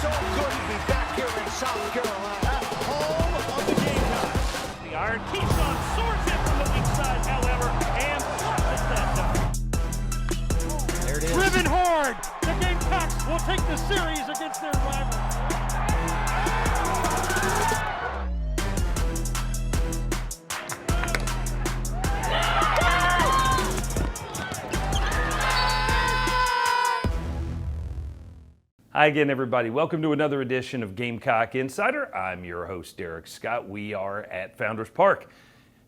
so good to be back here in South Carolina, home of the Gamecocks. The iron Keyshawn swords in from the weak side, however, and gets that done. There it is. Driven hard. The Gamecocks will take the series against their rival. Hi again, everybody. Welcome to another edition of Gamecock Insider. I'm your host, Derek Scott. We are at Founders Park.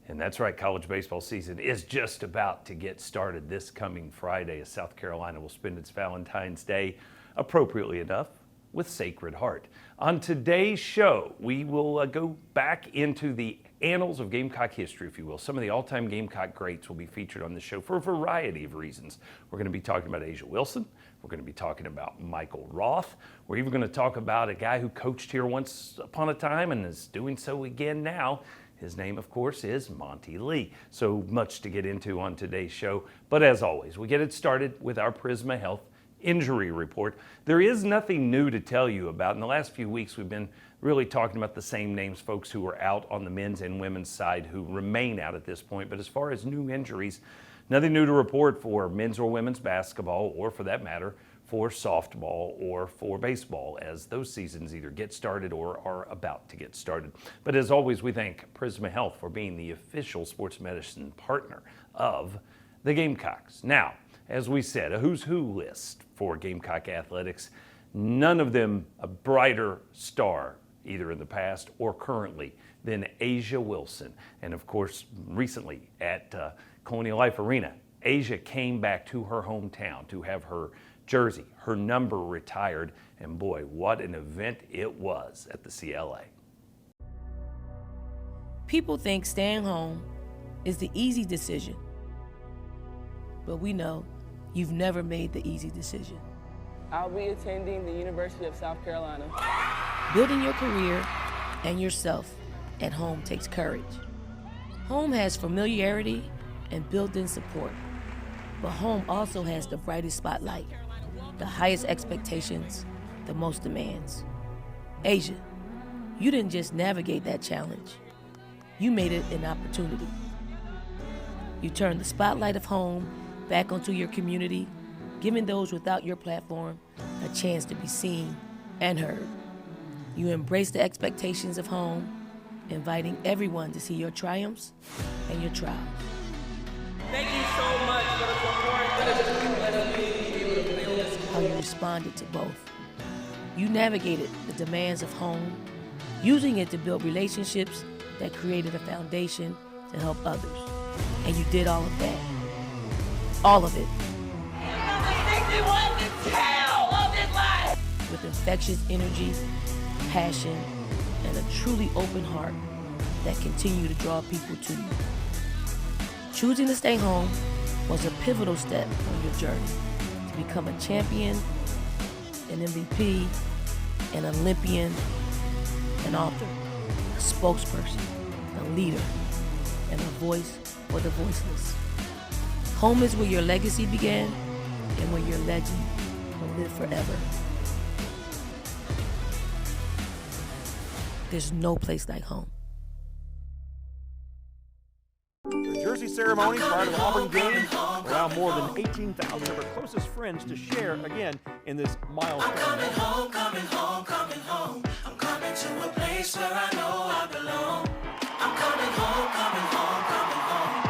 And that's right, college baseball season is just about to get started this coming Friday as South Carolina will spend its Valentine's Day, appropriately enough, with Sacred Heart. On today's show, we will go back into the annals of Gamecock history, if you will. Some of the all-time Gamecock greats will be featured on the show for a variety of reasons. We're going to be talking about A'ja Wilson. We're going to be talking about Michael Roth. We're even going to talk about a guy who coached here once upon a time and is doing so again now. His name, of course, is Monty Lee. So much to get into on today's show. But as always, we get it started with our Prisma Health injury report. There is nothing new to tell you about. In the last few weeks, we've been really talking about the same names, folks who are out on the men's and women's side who remain out at this point. But as far as new injuries, nothing new to report for men's or women's basketball, or for that matter, for softball or for baseball, as those seasons either get started or are about to get started. But as always, we thank Prisma Health for being the official sports medicine partner of the Gamecocks. Now, as we said, a who's who list for Gamecock athletics, none of them a brighter star, either in the past or currently, than A'ja Wilson. And of course, recently at Colonial Life Arena, A'ja came back to her hometown to have her jersey, her number retired, and boy, what an event it was at the CLA. People think staying home is the easy decision, but we know you've never made the easy decision. I'll be attending the University of South Carolina. Building your career and yourself at home takes courage. Home has familiarity and built-in support, but home also has the brightest spotlight, the highest expectations, the most demands. A'ja, you didn't just navigate that challenge, you made it an opportunity. You turned the spotlight of home back onto your community, giving those without your platform a chance to be seen and heard. You embraced the expectations of home, inviting everyone to see your triumphs and your trials. Thank you so much for the support. How you responded to both. You navigated the demands of home, using it to build relationships that created a foundation to help others. And you did all of that. All of it. With infectious energy, passion, and a truly open heart that continue to draw people to you. Choosing to stay home was a pivotal step on your journey to become a champion, an MVP, an Olympian, an author, a spokesperson, a leader, and a voice for the voiceless. Home is where your legacy began and where your legend will live forever. There's no place like home. The jersey ceremony prior to the Auburn game allowed more than 18,000 of her closest friends to share again in this milestone. Coming home, coming home, coming home. I'm coming to a place where I know I belong. I'm coming home, coming home, coming home.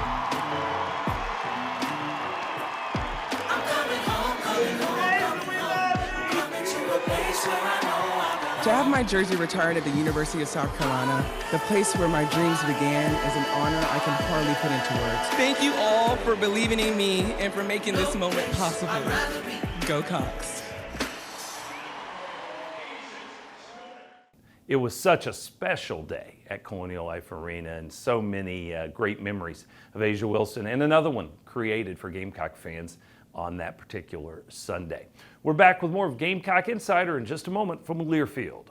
I'm coming home, coming home, coming home. Coming to a place where I know I belong. To have my jersey retired at the University of South Carolina, the place where my dreams began, is an honor I can hardly put into words. Thank you all for believing in me and for making this moment possible. Go Cox. It was such a special day at Colonial Life Arena, and so many great memories of A'ja Wilson, and another one created for Gamecock fans on that particular Sunday. We're back with more of Gamecock Insider in just a moment from Learfield.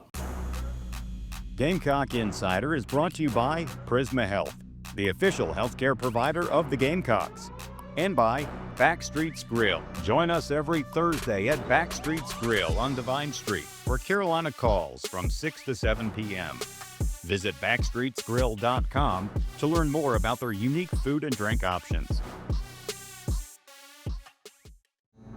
Gamecock Insider is brought to you by Prisma Health, the official healthcare provider of the Gamecocks. And by Backstreet's Grill. Join us every Thursday at Backstreet's Grill on Divine Street, where Carolina calls from 6 to 7 p.m. Visit backstreetsgrill.com to learn more about their unique food and drink options.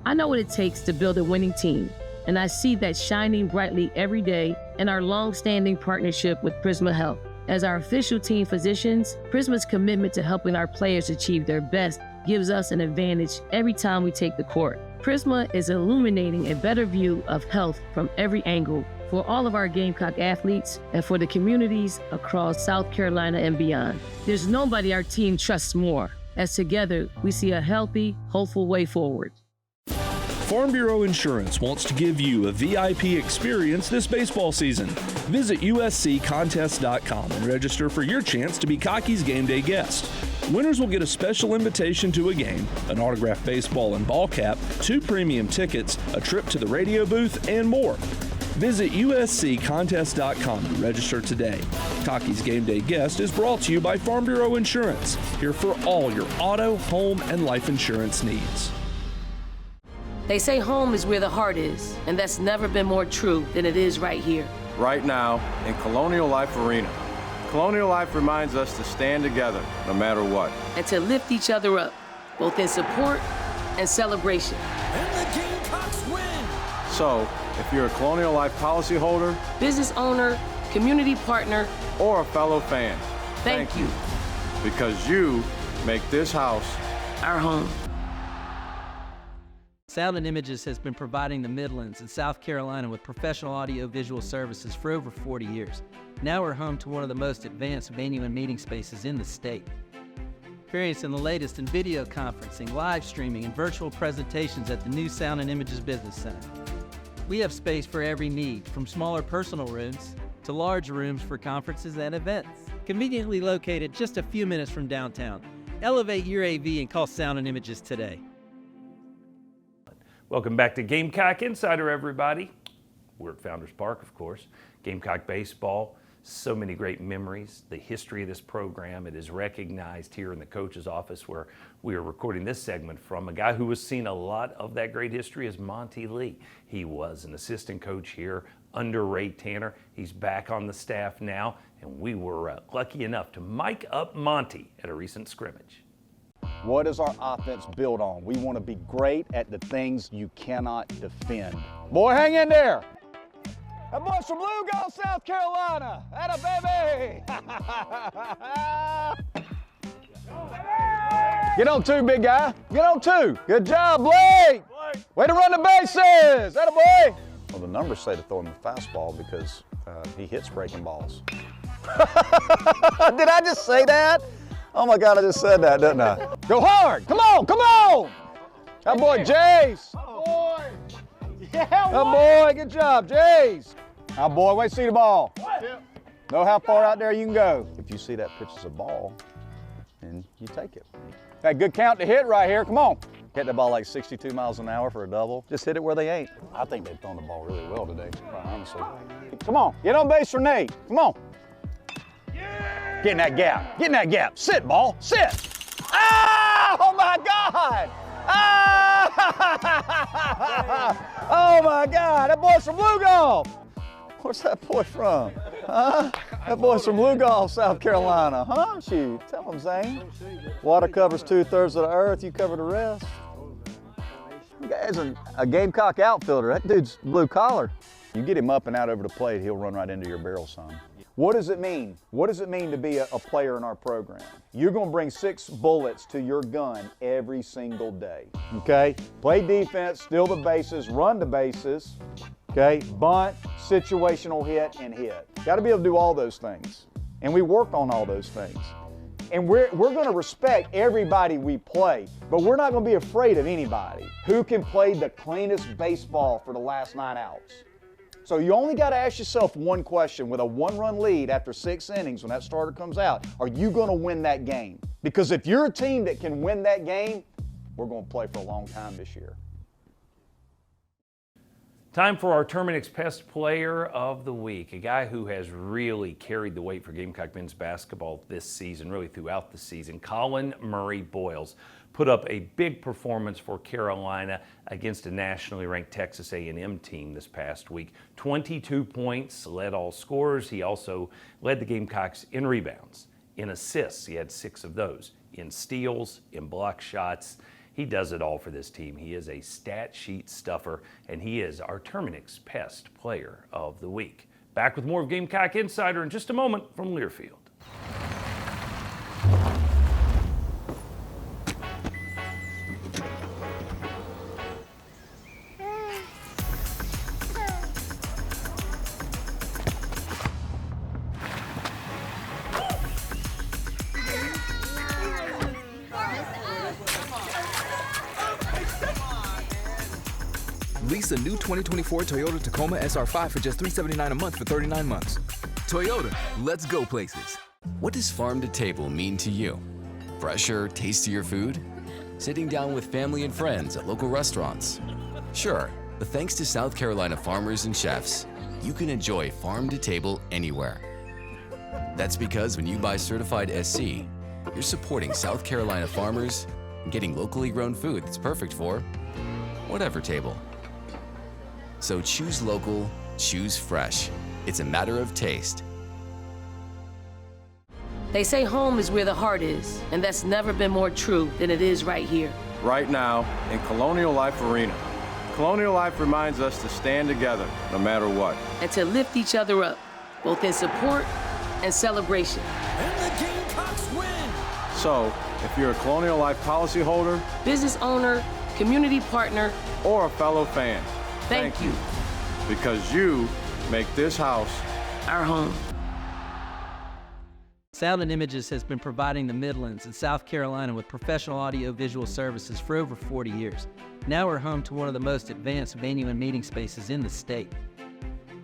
I know what it takes to build a winning team, and I see that shining brightly every day in our long-standing partnership with Prisma Health. As our official team physicians, Prisma's commitment to helping our players achieve their best gives us an advantage every time we take the court. Prisma is illuminating a better view of health from every angle for all of our Gamecock athletes and for the communities across South Carolina and beyond. There's nobody our team trusts more, as together we see a healthy, hopeful way forward. Farm Bureau Insurance wants to give you a VIP experience this baseball season. Visit usccontest.com and register for your chance to be Cocky's game day guest. Winners will get a special invitation to a game, an autographed baseball and ball cap, 2 premium tickets, a trip to the radio booth, and more. Visit usccontest.com to register today. Cocky's Game Day Guest is brought to you by Farm Bureau Insurance, here for all your auto, home, and life insurance needs. They say home is where the heart is, and that's never been more true than it is right here. Right now, in Colonial Life Arena. Colonial Life reminds us to stand together, no matter what. And to lift each other up, both in support and celebration. And the Gamecocks win! So, if you're a Colonial Life policyholder, business owner, community partner, or a fellow fan, thank you. Because you make this house our home. Sound and Images has been providing the Midlands and South Carolina with professional audio-visual services for over 40 years. Now we're home to one of the most advanced venue and meeting spaces in the state. Experiencing the latest in video conferencing, live streaming, and virtual presentations at the new Sound and Images Business Center. We have space for every need, from smaller personal rooms to large rooms for conferences and events. Conveniently located just a few minutes from downtown. Elevate your AV and call Sound and Images today. Welcome back to Gamecock Insider, everybody. We're at Founders Park, of course. Gamecock baseball, so many great memories. The history of this program, it is recognized here in the coach's office where we are recording this segment from. A guy who has seen a lot of that great history is Monty Lee. He was an assistant coach here under Ray Tanner. He's back on the staff now, and we were lucky enough to mic up Monty at a recent scrimmage. What is our offense built on? We want to be great at the things you cannot defend. Boy, hang in there. That boy's from Lugo, South Carolina. Atta baby. Get on 2, big guy. Get on 2. Good job, Blake. Way to run the bases. Atta boy. Well, the numbers say to throw him the fastball because he hits breaking balls. Did I just say that? Oh my God, I just said that, didn't I? Go hard, come on, come on! That boy, Jace. Oh boy. Yeah, that boy, good job, Jace. Now boy, wait, see the ball. Know how far out there you can go. If you see that pitch as a ball, then you take it. That good count to hit right here, come on. Hit the ball like 62 miles an hour for a double. Just hit it where they ain't. I think they've thrown the ball really well today, quite honestly. Come on, get on base for Nate, come on. Get in that gap. Get in that gap. Sit, ball. Sit. Ah! Oh, my God. Ah! Oh, my God. That boy's from Lugo. Where's that boy from? Huh? That boy's from Lugo, South Carolina. Huh? Shoot. Tell him, Zane. Water covers 2/3 of the earth. You cover the rest. You guys are a Gamecock outfielder. That dude's blue collar. You get him up and out over the plate, he'll run right into your barrel, son. What does it mean? What does it mean to be a player in our program? You're going to bring 6 bullets to your gun every single day, okay? Play defense, steal the bases, run the bases, okay? Bunt, situational hit, and hit. Got to be able to do all those things. And we work on all those things. And we're going to respect everybody we play, but we're not going to be afraid of anybody. Who can play the cleanest baseball for the last 9 outs? So you only got to ask yourself one question with a 1-run lead after 6 innings when that starter comes out. Are you going to win that game? Because if you're a team that can win that game, we're going to play for a long time this year. Time for our Terninix Pest Player of the Week, a guy who has really carried the weight for Gamecock men's basketball this season, really throughout the season. Colin Murray Boyles put up a big performance for Carolina against a nationally ranked Texas A&M team this past week. 22 points, led all scorers. He also led the Gamecocks in rebounds, in assists. He had 6 of those, in steals, in block shots. He does it all for this team. He is a stat sheet stuffer, and he is our Terninix Pest Player of the Week. Back with more of Gamecock Insider in just a moment from Learfield. Lease a new 2024 Toyota Tacoma SR5 for just $379 a month for 39 months. Toyota, let's go places. What does farm to table mean to you? Fresher, tastier food? Sitting down with family and friends at local restaurants? Sure, but thanks to South Carolina farmers and chefs, you can enjoy farm to table anywhere. That's because when you buy certified SC, you're supporting South Carolina farmers and getting locally grown food that's perfect for whatever table. So choose local, choose fresh. It's a matter of taste. They say home is where the heart is, and that's never been more true than it is right here. Right now, in Colonial Life Arena. Colonial Life reminds us to stand together, no matter what. And to lift each other up, both in support and celebration. And the Gamecocks win! So, if you're a Colonial Life policyholder, business owner, community partner, or a fellow fan, thank you. Because you make this house our home. Sound and Images has been providing the Midlands and South Carolina with professional audio-visual services for over 40 years. Now we're home to one of the most advanced venue and meeting spaces in the state.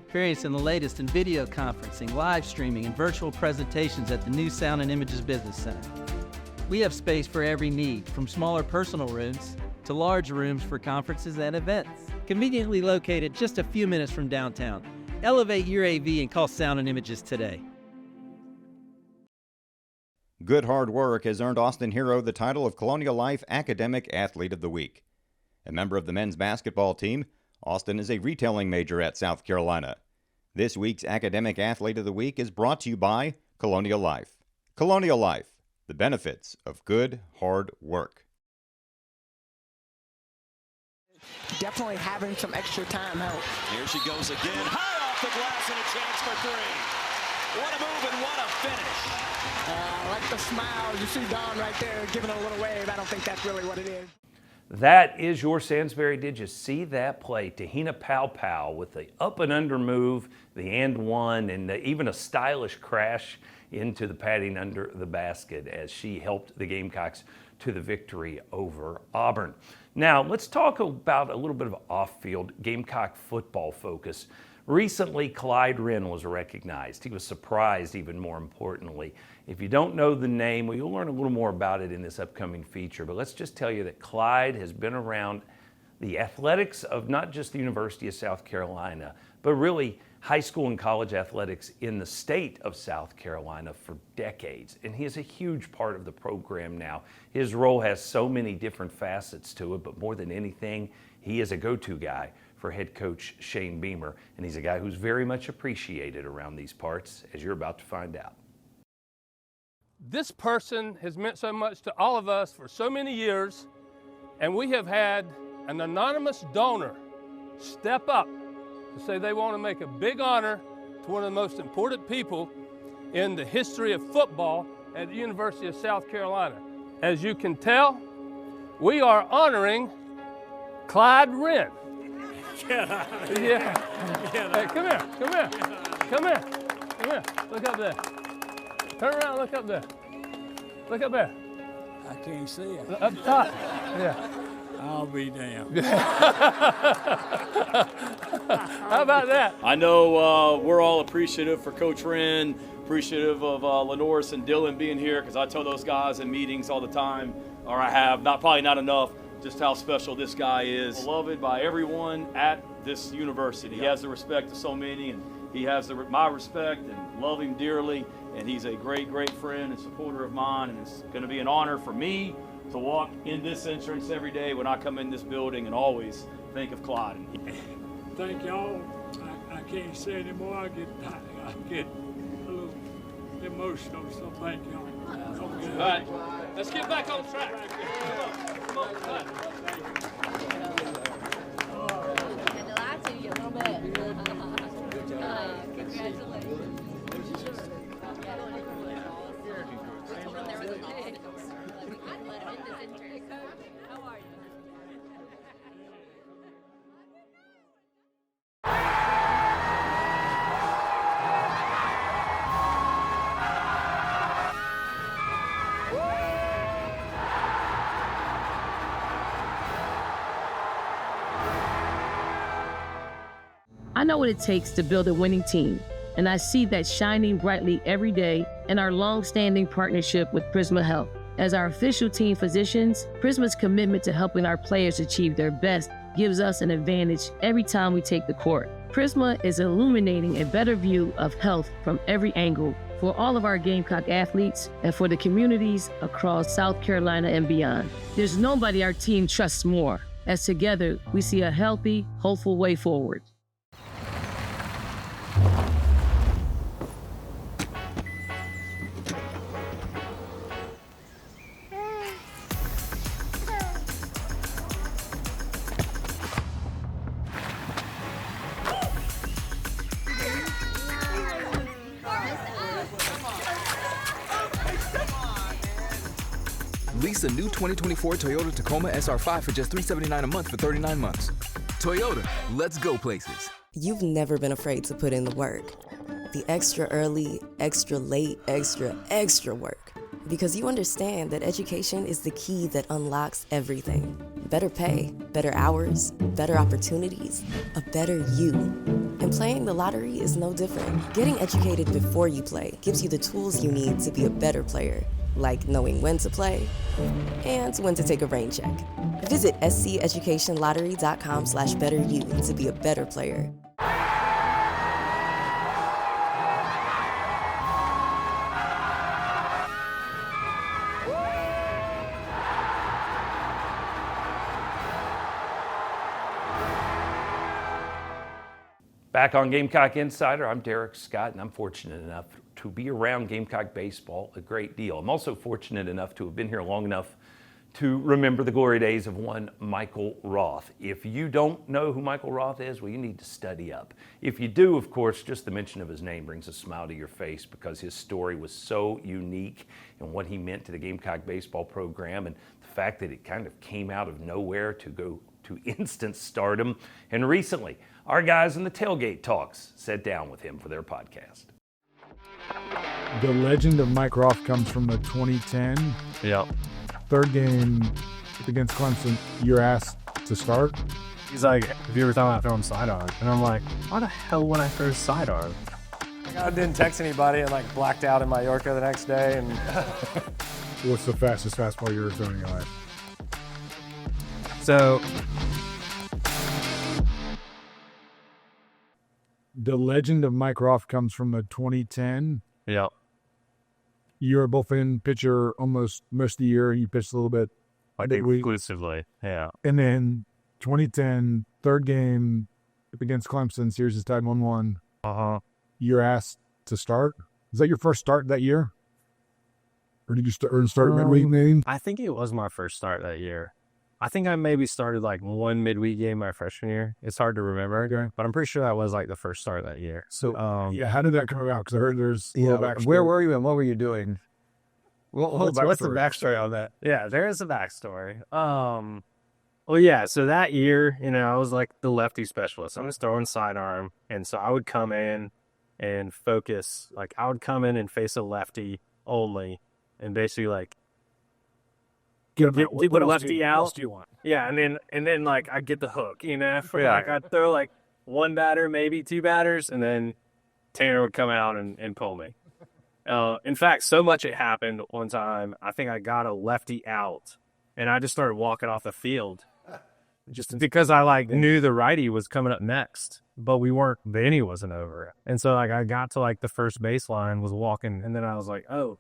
Experiencing the latest in video conferencing, live streaming, and virtual presentations at the new Sound and Images Business Center. We have space for every need, from smaller personal rooms to large rooms for conferences and events. Conveniently located just a few minutes from downtown. Elevate your AV and call Sound and Images today. Good hard work has earned Austin Hero the title of Colonial Life Academic Athlete of the Week. A member of the men's basketball team, Austin is a retailing major at South Carolina. This week's Academic Athlete of the Week is brought to you by Colonial Life. Colonial Life, the benefits of good hard work. Definitely having some extra time helps. Here she goes again, high off the glass and a chance for 3. What a move and what a finish. I like the smile. You see Dawn right there giving a little wave. I don't think that's really what it is. That is your Sansbury. Did you see that play? Tahina Pow with the up and under move, the and one, and even a stylish crash into the padding under the basket as she helped the Gamecocks to the victory over Auburn. Now, let's talk about a little bit of off-field Gamecock football focus. Recently, Clyde Ren was recognized. He was surprised, even more importantly. If you don't know the name, well, you'll learn a little more about it in this upcoming feature. But let's just tell you that Clyde has been around the athletics of not just the University of South Carolina, but really high school and college athletics in the state of South Carolina for decades. And he is a huge part of the program now. His role has so many different facets to it, but more than anything, he is a go-to guy for head coach Shane Beamer, and he's a guy who's very much appreciated around these parts, as you're about to find out. This person has meant so much to all of us for so many years, and we have had an anonymous donor step up to say they want to make a big honor to one of the most important people in the history of football at the University of South Carolina. As you can tell, we are honoring Clyde Ren. Yeah. Hey, come here. Look up there. Turn around, look up there. Look up there. I can't see it. Up top. Yeah. I'll be damned. How about that? I know we're all appreciative for Coach Ren, appreciative of Lenoris and Dylan being here, because I tell those guys in meetings all the time, or I have, probably not enough, just how special this guy is. Beloved by everyone at this university. He has the respect of so many, and he has my respect, and love him dearly. And he's a great, great friend and supporter of mine. And it's going to be an honor for me to walk in this entrance every day when I come in this building and always think of Clyde. Thank y'all. I can't say anymore. I get a little emotional, so thank y'all. All right, let's get back on track. Come on, Clyde. And lie to you a little bit. Congratulations. How are you? I know what it takes to build a winning team, and I see that shining brightly every day in our long-standing partnership with Prisma Health. As our official team physicians, Prisma's commitment to helping our players achieve their best gives us an advantage every time we take the court. Prisma is illuminating a better view of health from every angle for all of our Gamecock athletes and for the communities across South Carolina and beyond. There's nobody our team trusts more, as together we see a healthy, hopeful way forward. Lease a new 2024 Toyota Tacoma SR5 for just $379 a month for 39 months. Toyota, let's go places. You've never been afraid to put in the work. The extra early, extra late, extra work. Because you understand that education is the key that unlocks everything. Better pay, better hours, better opportunities, a better you. And playing the lottery is no different. Getting educated before you play gives you the tools you need to be a better player. Like knowing when to play and when to take a rain check. Visit sceducationlottery.com/betteryou to be a better player. Back on Gamecock Insider, I'm Derek Scott, and I'm fortunate enough to be around Gamecock baseball a great deal. I'm also fortunate enough to have been here long enough to remember the glory days of one Michael Roth. If you don't know who Michael Roth is, well, you need to study up. If you do, of course, just the mention of his name brings a smile to your face because his story was so unique and what he meant to the Gamecock baseball program, and the fact that it kind of came out of nowhere to go to instant stardom. And recently, our guys in the Tailgate Talks sat down with him for their podcast. The legend of Mike Roth comes from the 2010 third game against Clemson. You're asked to start. He's like, have you ever thought about throwing sidearm? And I'm like, why the hell would I throw sidearm? I didn't text anybody and like blacked out in Mallorca the next day. And What's the fastest fastball you ever thrown in your life? So the legend of Mike Roth comes from the 2010. You were both in pitcher almost most of the year. You pitched a little bit. Exclusively, yeah. And then 2010, third game against Clemson, series is tied 1-1. You're asked to start. Is that your first start that year? Or did you start midweek game? I think it was my first start that year. I think I maybe started like one midweek game my freshman year. It's hard to remember, but I'm pretty sure that was like the first start that year. So, how did that come about? Because I heard there's a little backstory. Where were you and what were you doing? What's the backstory on that? Yeah, there is a backstory. So that year, I was like the lefty specialist. I'm just throwing sidearm. And so I would come in and focus. Like I would come in and face a lefty only and basically like get the lefty out. What do you want? Yeah, and then like I get the hook, Like I'd throw like one batter, maybe two batters, and then Tanner would come out and pull me. In fact, so much it happened one time. I think I got a lefty out, and I just started walking off the field. just because I like knew the righty was coming up next, but the inning wasn't over. And so like I got to like the first baseline, was walking, and then I was like, oh,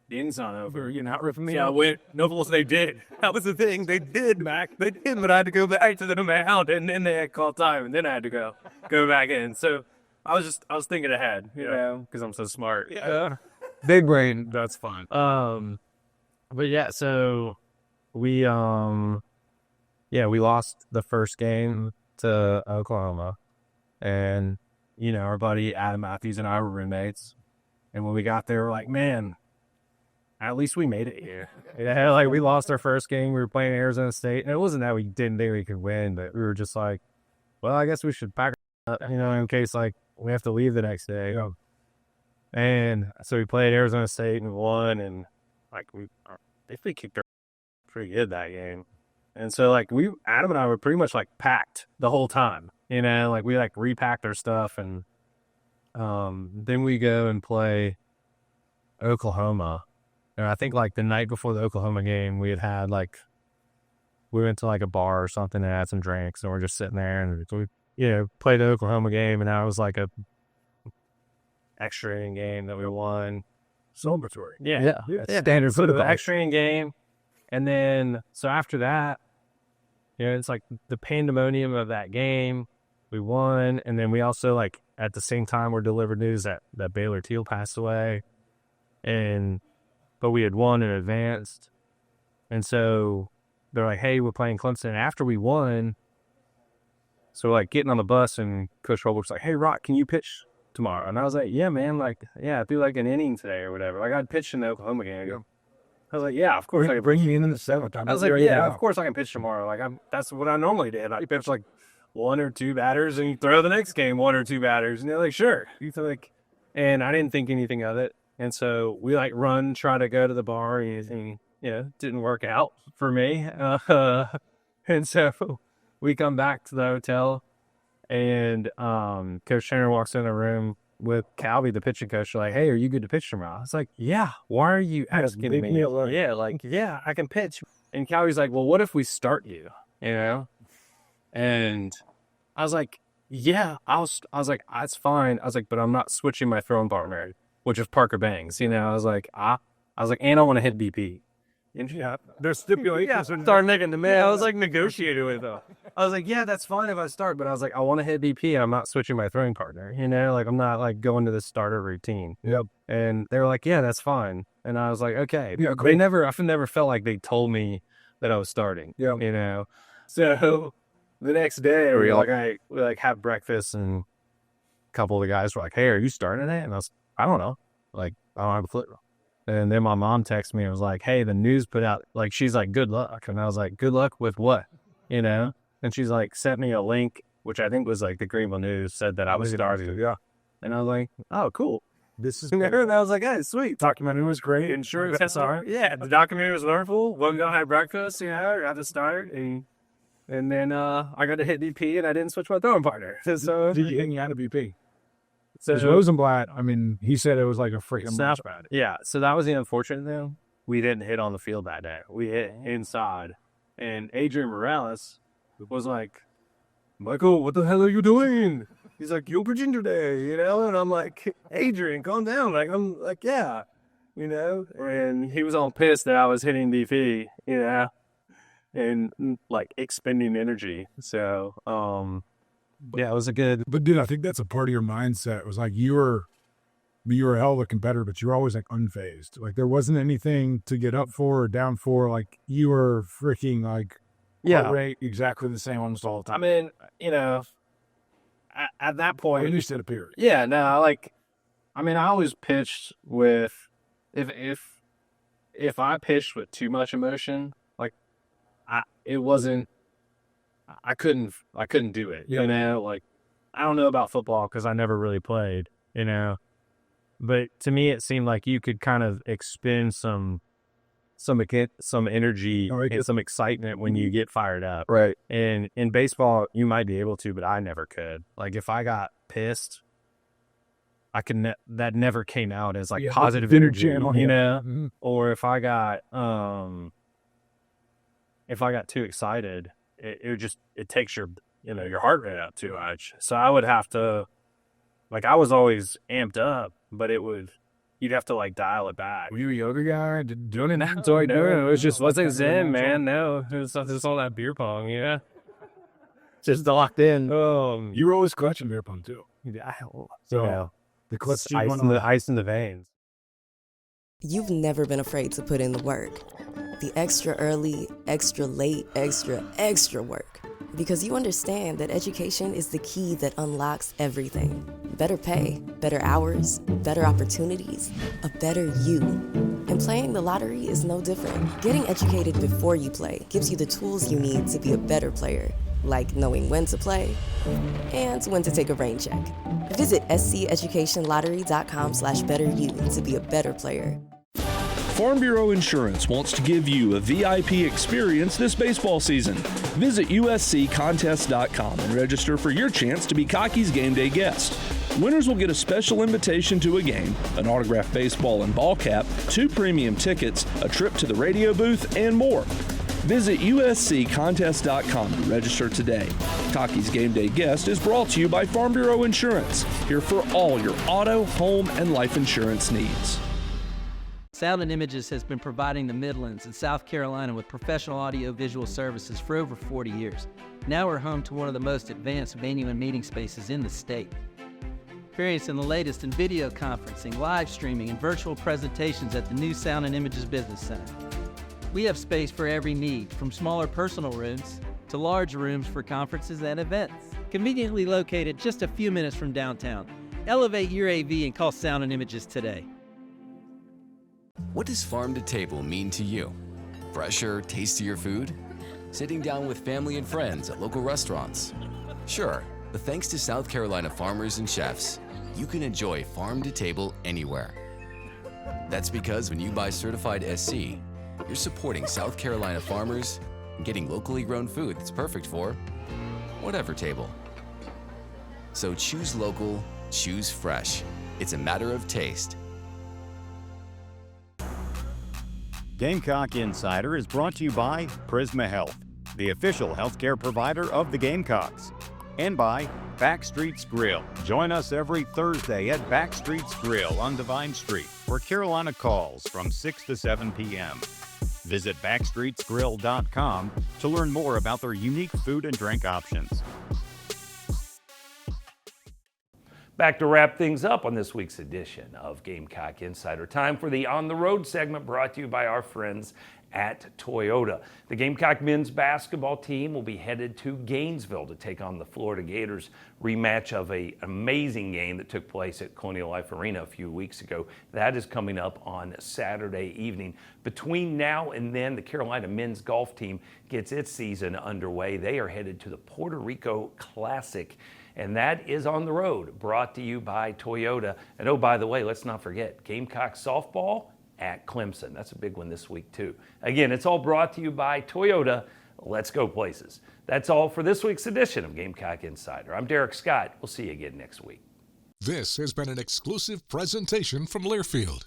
the inning's not over. You're not ripping me I out. went, no, they did. That was the thing. They did, Mac. They did, but I had to go back to the mound, and then they had called time, and then I had to go back in. So I was thinking ahead, you know, because I'm so smart. Yeah. Big brain. That's fun. But yeah, so we lost the first game to Oklahoma, and you know, our buddy Adam Matthews and I were roommates, and when we got there, we're like, man, at least we made it here. Yeah, like we lost our first game. We were playing Arizona State, and it wasn't that we didn't think we could win, but we were just like, well, I guess we should pack up, you know, in case like we have to leave the next day. Yeah. And so we played Arizona State and won, and like they kicked our pretty good that game. And so like Adam and I were pretty much like packed the whole time, you know, like we like repacked our stuff, and then we go and play Oklahoma. And I think like the night before the Oklahoma game, we went to like a bar or something and had some drinks, and we're just sitting there, and we, you know, played the Oklahoma game, and that was like a extra inning game that we won. Celebratory. Yeah. Standard so the football. extra inning game. And then, so after that, you know, it's like the pandemonium of that game. We won. And then we also, like, at the same time, were delivered news that Baylor Teal passed away. But we had won and advanced. And so they're like, hey, we're playing Clemson. And after we won, so like getting on the bus, and Coach Robert's like, hey, Rock, can you pitch tomorrow? And I was like, yeah, man, like, yeah, do like an inning today or whatever. Like, I'd pitched in the Oklahoma game. Yeah. I was like, yeah, of course I can. Bring you in the seventh. I was like, yeah, of course I can pitch tomorrow. Like, that's what I normally did. I pitch like one or two batters, and you throw the next game one or two batters, and they're like, sure. And I didn't think anything of it. And so we like try to go to the bar, and you know, didn't work out for me. And so we come back to the hotel, and Coach Tanner walks in the room with Calby, the pitching coach, like, hey, are you good to pitch tomorrow? I was like, yeah, why are you asking me? Yeah, like, yeah, I can pitch. And Calby's like, well, what if we start you, you know? And I was like, yeah, I was like, that's fine. I was like, but I'm not switching my throwing partner, which is Parker Bangs, you know? I was like, and I want to hit BP. And yeah, there's stipulations. Yeah, start making the man. I was like negotiating with them. I was like, yeah, that's fine if I start, but I was like, I want to hit BP, and I'm not switching my throwing partner. You know, like I'm not like going to the starter routine. Yep. And they were like, yeah, that's fine. And I was like, okay. Yeah, I've never felt like they told me that I was starting. Yeah. You know. So the next day, we have breakfast, and a couple of the guys were like, hey, are you starting today? And I don't know. Like, I don't have a clue. And then my mom texted me and was like, hey, the news put out, like, she's like, good luck. And I was like, good luck with what? You know? And she's like, sent me a link, which I think was like the Greenville News, said that I was starting. Yeah. And I was like, oh, cool. This is and I was like, hey, sweet. Documentary was great. Insurance, that's all right. Yeah, the documentary was wonderful. One guy had breakfast, you know, I got to start. And then I got to hit BP, and I didn't switch my throwing partner. So you had a BP. So Rosenblatt, I mean, he said it was like a freaking match. Yeah, so that was the unfortunate thing. We didn't hit on the field that day. We hit inside. And Adrian Morales was like, Michael, what the hell are you doing? He's like, you're pitching today, you know? And I'm like, Adrian, calm down. Like, I'm like, yeah, you know? And he was all pissed that I was hitting BP, you know? And like expending energy. So, yeah, it was a good. But dude, I think that's a part of your mindset. It was like you were a hell of a competitor, but you were always like unfazed. Like there wasn't anything to get up for or down for. Like you were freaking like, heart rate exactly the same almost all the time. I mean, you know, at that point, at least it appeared. Yeah, no, like, I mean, I always pitched with if I pitched with too much emotion, like I couldn't do it, you know, like, I don't know about football because I never really played, you know, but to me, it seemed like you could kind of expend some energy and some excitement when you get fired up. Right. And in baseball, you might be able to, but I never could. Like if I got pissed, that never came out as like positive energy, you know, or if I got too excited, it takes your heart rate up too much. So I would have to, like, I was always amped up, but you'd have to like dial it back. Were you a yoga guy? Doing it now? No, it was just wasn't zen, man. No, it was just all that beer pong, yeah. Just locked in. You were always clutching beer pong too. So the clutch ice in the veins. You've never been afraid to put in the work. The extra early, extra late, extra work. Because you understand that education is the key that unlocks everything. Better pay, better hours, better opportunities, a better you. And playing the lottery is no different. Getting educated before you play gives you the tools you need to be a better player. Like knowing when to play and when to take a rain check. Visit sceducationlottery.com/betteryou to be a better player. Farm Bureau Insurance wants to give you a VIP experience this baseball season. Visit usccontest.com and register for your chance to be Cocky's game day guest. Winners will get a special invitation to a game, an autographed baseball and ball cap, 2 premium tickets, a trip to the radio booth, and more. Visit usccontest.com to register today. Cocky's Game Day Guest is brought to you by Farm Bureau Insurance, here for all your auto, home, and life insurance needs. Sound and Images has been providing the Midlands and South Carolina with professional audio-visual services for over 40 years. Now we're home to one of the most advanced venue and meeting spaces in the state. Experiencing the latest in video conferencing, live streaming, and virtual presentations at the new Sound and Images Business Center. We have space for every need, from smaller personal rooms to large rooms for conferences and events. Conveniently located just a few minutes from downtown. Elevate your AV and call Sound and Images today. What does farm to table mean to you? Fresher, tastier food? Sitting down with family and friends at local restaurants? Sure, but thanks to South Carolina farmers and chefs, you can enjoy farm to table anywhere. That's because when you buy certified SC, you're supporting South Carolina farmers and getting locally grown food that's perfect for whatever table. So choose local, choose fresh. It's a matter of taste. Gamecock Insider is brought to you by Prisma Health, the official healthcare provider of the Gamecocks, and by Backstreet's Grill. Join us every Thursday at Backstreet's Grill on Divine Street, where Carolina calls from 6 to 7 p.m. Visit backstreetsgrill.com to learn more about their unique food and drink options. Back to wrap things up on this week's edition of Gamecock Insider. Time for the On the Road segment brought to you by our friends at Toyota. The Gamecock men's basketball team will be headed to Gainesville to take on the Florida Gators, rematch of an amazing game that took place at Colonial Life Arena a few weeks ago. That is coming up on Saturday evening. Between now and then, the Carolina men's golf team gets its season underway. They are headed to the Puerto Rico Classic, and that is on the road, brought to you by Toyota. And oh, by the way, let's not forget, Gamecock softball at Clemson. That's a big one this week, too. Again, it's all brought to you by Toyota. Let's go places. That's all for this week's edition of Gamecock Insider. I'm Derek Scott. We'll see you again next week. This has been an exclusive presentation from Learfield.